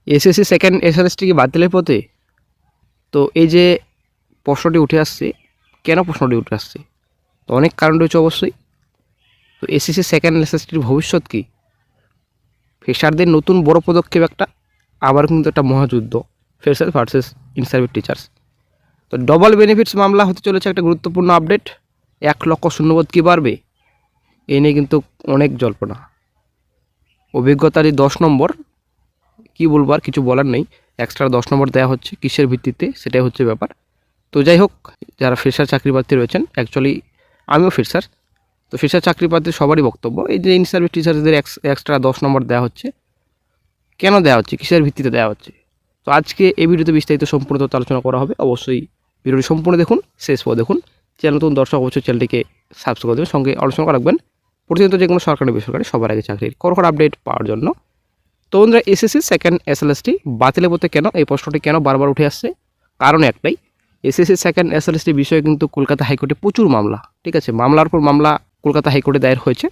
SSC second SLST কি বাতিলের পথে? তো এই যে প্রশ্নটি উঠে আসছে, কেন প্রশ্নটি উঠে আসছে? তো অনেক কারণ রয়েছে অবশ্যই। তো এসএসসি সেকেন্ড এসএসটির ভবিষ্যৎ কী? ফ্রেশারদের নতুন বড় পদক্ষেপ একটা, আবার কিন্তু একটা মহাযুদ্ধ, fresher versus in service teachers. তো ডবল বেনিফিটস মামলা হতে চলেছে একটা গুরুত্বপূর্ণ আপডেট। 1 লক্ষ শূন্যপদ কী বাড়বে? এই নিয়ে কিন্তু অনেক জল্পনা। অভিজ্ঞতারই 10 নম্বর, কী বলবো আর কিছু বলার নেই। এক্সট্রা 10 নম্বর দেওয়া হচ্ছে কিসের ভিত্তিতে, সেটাই হচ্ছে ব্যাপার। তো যাই হোক, যারা ফ্রেশার চাকরি প্রার্থী রয়েছেন, অ্যাকচুয়ালি আমিও ফ্রেশার, তো ফ্রেশার চাকরি প্রার্থী সবারই বক্তব্য এই যে ইন সার্ভিস টিচারদের এক্সট্রা 10 নম্বর দেওয়া হচ্ছে। কেন দেওয়া হচ্ছে, কিসের ভিত্তিতে দেওয়া হচ্ছে? তো আজকে এই ভিডিওতে বিস্তারিত সম্পূর্ণ তথ্য আলোচনা করা হবে। অবশ্যই ভিডিওটি সম্পূর্ণ দেখুন, শেষ পর্যন্ত দেখুন। চ্যানেল নতুন দর্শক অবশ্যই চ্যানেলটিকে সাবস্ক্রাইব করে দেবেন, সঙ্গে আলোচনা রাখবেন প্রতিনিয়ত যে কোনো সরকারি বেসরকারি সবার আগে চাকরির কড়কড় আপডেট পাওয়ার জন্য। তো বন্ধুরা, এসএসসি সেকেন্ড এসএলএসটি বাতিলের পথে কেন, এই প্রশ্নটি কেন বারবার উঠে আসছে? কারণ একটাই, এসএসসি সেকেন্ড এসএলএসটি বিষয়ে কিন্তু কলকাতা হাইকোর্টে প্রচুর মামলা, ঠিক আছে, মামলার পর মামলা কলকাতা হাইকোর্টে দায়ের হয়েছে।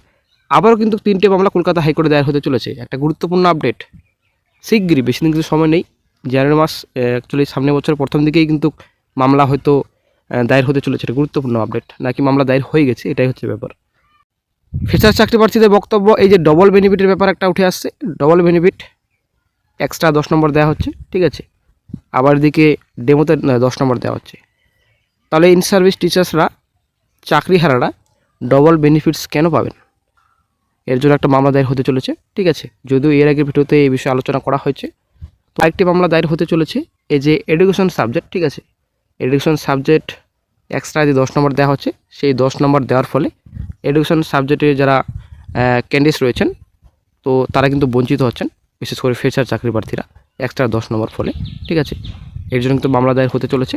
আবারও কিন্তু 3টে মামলা কলকাতা হাইকোর্টে দায়ের হতে চলেছে। একটা গুরুত্বপূর্ণ আপডেট শিগগিরই, বেশি দিন কিন্তু সময় নেই, জানুয়ারি মাস, অ্যাকচুয়ালি সামনের বছরের প্রথম দিকেই কিন্তু মামলা হয়তো দায়ের হতে চলেছে। এটা গুরুত্বপূর্ণ আপডেট, নাকি মামলা দায়ের হয়ে গেছে, এটাই হচ্ছে ব্যাপার। ফ্রেশার চাকরি প্রার্থীদের বক্তব্য, এই যে ডবল বেনিফিটের ব্যাপার একটা উঠে আসছে। ডবল বেনিফিট এক্সট্রা 10 নম্বর দেওয়া হচ্ছে, ঠিক আছে, আবার দিকে ডেমোতে 10 নম্বর দেওয়া হচ্ছে। তাহলে ইন সার্ভিস টিচার্সরা, চাকরিহারারা ডবল বেনিফিটস কেন পাবেন? এর জন্য একটা মামলা দায়ের হতে চলেছে, ঠিক আছে, যদিও এর আগের ভিডিওতে এই বিষয়ে আলোচনা করা হয়েছে। তো আরেকটি মামলা দায়ের হতে চলেছে, এই যে এডুকেশন সাবজেক্ট, ঠিক আছে, এডুকেশন সাবজেক্ট এক্সট্রা যে 10 নম্বর দেওয়া হচ্ছে, সেই 10 নম্বর দেওয়ার ফলে এডুকেশন সাবজেক্টে যারা ক্যান্ডিডেটস রয়েছেন, তো তারা কিন্তু বঞ্চিত হচ্ছেন, বিশেষ করে ফ্রেশার চাকরি প্রার্থীরা এক্সট্রা 10 নম্বর ফলে, ঠিক আছে, এর জন্য কিন্তু মামলা দায়ের হতে চলেছে।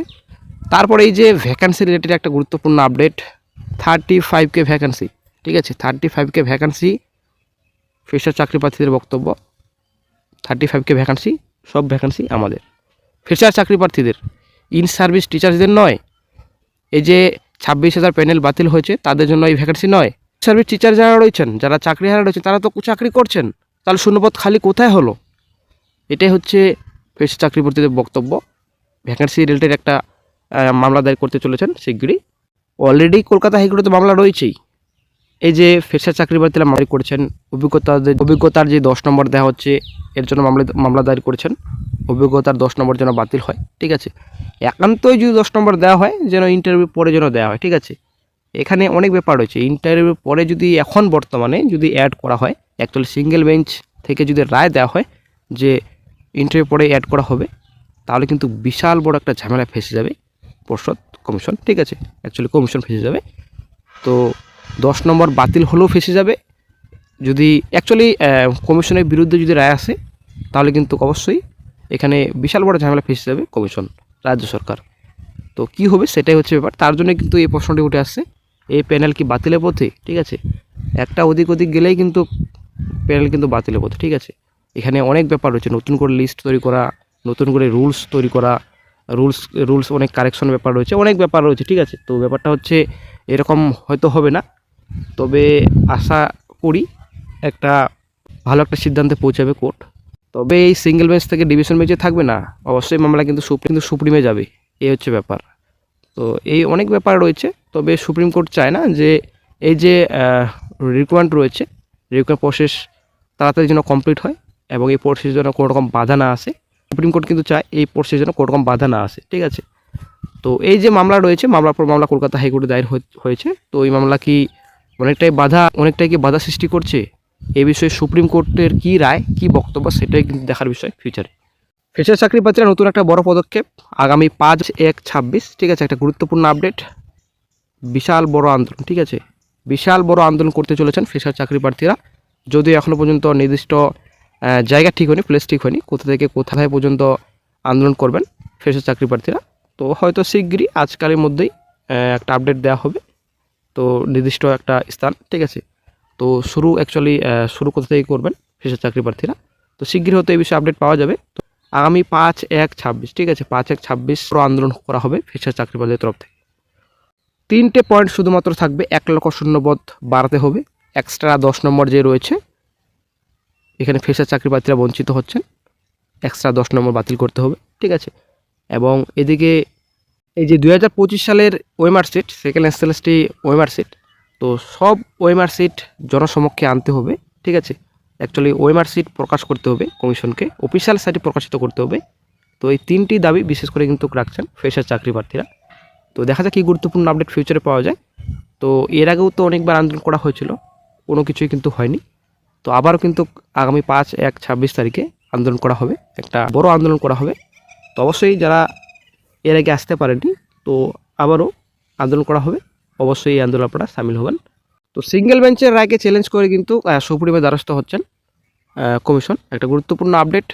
তারপরে এই যে ভ্যাকান্সি রিলেটেড একটা গুরুত্বপূর্ণ আপডেট, 35K ভ্যাকান্সি, ঠিক আছে, 35K ভ্যাকান্সি, ফ্রেশার চাকরি প্রার্থীদের বক্তব্য, 35K ভ্যাকান্সি, সব ভ্যাকান্সি আমাদের ফ্রেশার চাকরি প্রার্থীদের, ইন সার্ভিস টিচার্সদের নয়। এই যে 26,000 প্যানেল বাতিল হয়েছে, তাদের জন্য এই ভ্যাকান্সি নয়। সার্ভিস টিচার যারা রয়েছেন, যারা চাকরিহারা রয়েছেন, তারা তো চাকরি করছেন, তাহলে শূন্যপদ খালি কোথায় হলো? এটাই হচ্ছে ফ্রেশার চাকরি প্রার্থীদের বক্তব্য। ভ্যাকান্সি রিলেটেড একটা মামলা দায়ের করতে চলেছেন শিগগিরই। অলরেডি কলকাতা হাইকোর্টে মামলা রয়েছেই। এই যে ফ্রেশার চাকরি প্রার্থীরা মামলা করেছেন, অভিজ্ঞতার যে 10 নম্বর দেওয়া হচ্ছে, এর জন্য মামলা দায়ের করেছেন, অভিজ্ঞতার 10 নম্বর যেন বাতিল হয়, ঠিক আছে, একান্তই যদি 10 নম্বর দেওয়া হয়, যেন ইন্টারভিউ পরে যেন দেওয়া হয়, ঠিক আছে। এখানে অনেক ব্যাপার রয়েছে। ইন্টারভিউ পরে যদি এখন বর্তমানে যদি অ্যাড করা হয়, অ্যাকচুয়ালি সিঙ্গেল বেঞ্চ থেকে যদি রায় দেওয়া হয় যে ইন্টারভিউ পরে অ্যাড করা হবে, তাহলে কিন্তু বিশাল বড় একটা ঝামেলা ফেসে যাবে পর্ষদ, কমিশন, ঠিক আছে, অ্যাকচুয়ালি কমিশন ফেসে যাবে। তো 10 নম্বর বাতিল হলেও ফেসে যাবে। যদি অ্যাকচুয়ালি কমিশনের বিরুদ্ধে যদি রায় আসে, তাহলে কিন্তু অবশ্যই এখানে বিশাল বড় ঝামেলা ফেসে যাবে কমিশন, রাজ্য সরকার। তো কি হবে সেটাই হচ্ছে ব্যাপার। তার জন্য কিন্তু এই প্রশ্নটি উঠে আসছে, এই প্যানেল কি বাতিলের পথে, ঠিক আছে, একটা ওদিক গেলেই কিন্তু প্যানেল কিন্তু বাতিলের পথে, ঠিক আছে। এখানে অনেক ব্যাপার রয়েছে, নতুন করে লিস্ট তৈরি করা, নতুন করে রুলস তৈরি করা, রুলস অনেক কারেকশন ব্যাপার রয়েছে, অনেক ব্যাপার রয়েছে, ঠিক আছে। তো ব্যাপারটা হচ্ছে এরকম হয়তো হবে না, তবে আশা করি একটা ভালো একটা সিদ্ধান্তে পৌঁছাবে কোর্ট। তবে এই সিঙ্গেল বেঞ্চ থেকে ডিভিশন বেঞ্চে থাকবে না, অবশ্যই মামলা কিন্তু সুপ্রিমে যাবে, এই হচ্ছে ব্যাপার। তো এই অনেক ব্যাপার রয়েছে, তবে সুপ্রিম কোর্ট চায় না যে এই যে রিকোয়ারমেন্ট রয়েছে, রিকোয়ারমেন্ট প্রসেস তাড়াতাড়ি যেন কমপ্লিট হয়, এবং এই প্রসেস যেন কোনো রকম বাধা না আসে। সুপ্রিম কোর্ট কিন্তু চায় এই প্রসেস যেন কোনো রকম বাধা না আসে, ঠিক আছে। তো এই যে মামলা রয়েছে, মামলার পর মামলা কলকাতা হাইকোর্টে দায়ের হয়েছে, তো এই মামলা কি অনেকটাই কি বাধা সৃষ্টি করছে? এই বিষয়ে সুপ্রিম কোর্টের কী রায়, কী বক্তব্য, সেটাই কিন্তু দেখার বিষয় ফিউচারে। ফ্রেশার চাকরি প্রার্থীরা নতুন একটা বড় পদক্ষেপ, আগামী 5/1/26, ঠিক আছে, একটা গুরুত্বপূর্ণ আপডেট, বিশাল বড় আন্দোলন, ঠিক আছে, বিশাল বড় আন্দোলন করতে চলেছেন ফ্রেশার চাকরি প্রার্থীরা। যদিও এখনও পর্যন্ত নির্দিষ্ট জায়গা ঠিক হয়নি, প্লেস ঠিক হয়নি, কোথা থেকে কোথায় পর্যন্ত আন্দোলন করবেন ফ্রেশার চাকরি প্রার্থীরা। তো হয়তো শিগগিরই আজকালের মধ্যেই একটা আপডেট দেওয়া হবে, তো নির্দিষ্ট একটা স্থান, ঠিক আছে। তো শুরু কোথা থেকে করবেন ফ্রেশার চাকরি প্রার্থীরা, তো শিগগিরই হয়তো এই বিষয়ে আপডেট পাওয়া যাবে। তো আগামী 5/1/26, ঠিক আছে, 5/1/26 আন্দোলন করা হবে ফ্রেশার চাকরি প্রার্থীদের তরফ থেকে। 3টে পয়েন্ট শুধুমাত্র থাকবে, 1 লক্ষ শূন্যপদ বাড়াতে হবে, এক্সট্রা 10 নম্বর যে রয়েছে, এখানে ফ্রেশার চাকরি প্রার্থীরা বঞ্চিত হচ্ছেন, এক্সট্রা 10 নম্বর বাতিল করতে হবে, ঠিক আছে। এবং এদিকে এই যে 2025 সালের OMR sheet, second SLST OMR sheet, তো সব ওএমআর সিট জনসমক্ষে আনতে হবে, ঠিক আছে। অ্যাকচুয়ালি ওএমআর সিট প্রকাশ করতে হবে কমিশনকে, অফিসিয়াল সাইটে প্রকাশিত করতে হবে। তো এই 3টি দাবি বিশেষ করে কিন্তু রাখছেন ফ্রেশার চাকরি প্রার্থীরা। তো দেখা যাক কি গুরুত্বপূর্ণ আপডেট ফিউচারে পাওয়া যায়। তো এর আগেও তো অনেকবার আন্দোলন করা হয়েছিল, কোনো কিছুই কিন্তু হয়নি। তো আবারও কিন্তু আগামী 5/1/26 তারিখে আন্দোলন করা হবে, একটা বড় আন্দোলন করা হবে। তো অবশ্যই যারা এর আগে আসতে পারেননি, তো আবারও আন্দোলন করা হবে, অবশ্যই এই আন্দোলন আপনারা সামিল হবেন। তো সিঙ্গেল বেঞ্চের রায়কে চ্যালেঞ্জ করে কিন্তু সুপ্রিমে দ্বারস্থ হচ্ছেন কমিশন, একটা গুরুত্বপূর্ণ আপডেট।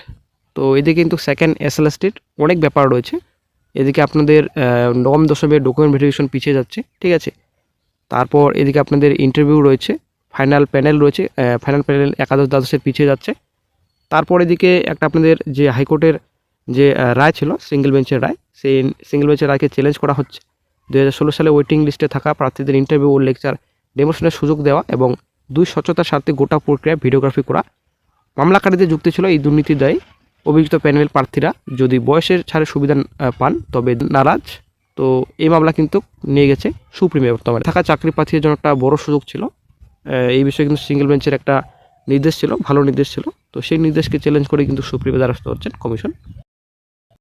তো এদিকে কিন্তু সেকেন্ড এসএলএসটির অনেক ব্যাপার রয়েছে। এদিকে আপনাদের নবম দশমের ডকুমেন্ট ভেরিফিকেশন পিছিয়ে যাচ্ছে, ঠিক আছে। তারপর এদিকে আপনাদের ইন্টারভিউ রয়েছে, ফাইনাল প্যানেল রয়েছে, ফাইনাল প্যানেল একাদশ দ্বাদশের পিছিয়ে যাচ্ছে। তারপর এদিকে একটা আপনাদের যে হাইকোর্টের যে রায় ছিল সিঙ্গেল বেঞ্চের রায়, সেই সিঙ্গেল বেঞ্চের রায়কে চ্যালেঞ্জ করা হচ্ছে। 2016 সালে ওয়েটিং লিস্টে থাকা প্রার্থীদের ইন্টারভিউ ও লেকচার ডেমোশনের সুযোগ দেওয়া এবং 2 স্বচ্ছতার স্বার্থে গোটা প্রক্রিয়া ভিডিওগ্রাফি করা। মামলাকারীদের যুক্তি ছিল এই দুর্নীতি দায়ে অভিযুক্ত প্যানেল প্রার্থীরা যদি বয়সের ছাড়ের সুবিধা পান তবে নারাজ। তো এই মামলা কিন্তু নিয়ে গেছে সুপ্রিমে। বর্তমানে থাকা চাকরি প্রার্থীদের জন্য একটা বড় সুযোগ ছিল। এই বিষয়ে কিন্তু সিঙ্গেল বেঞ্চের একটা নির্দেশ ছিল, ভালো নির্দেশ ছিল। তো সেই নির্দেশকে চ্যালেঞ্জ করে কিন্তু সুপ্রিমে দ্বারস্থ হচ্ছেন কমিশন।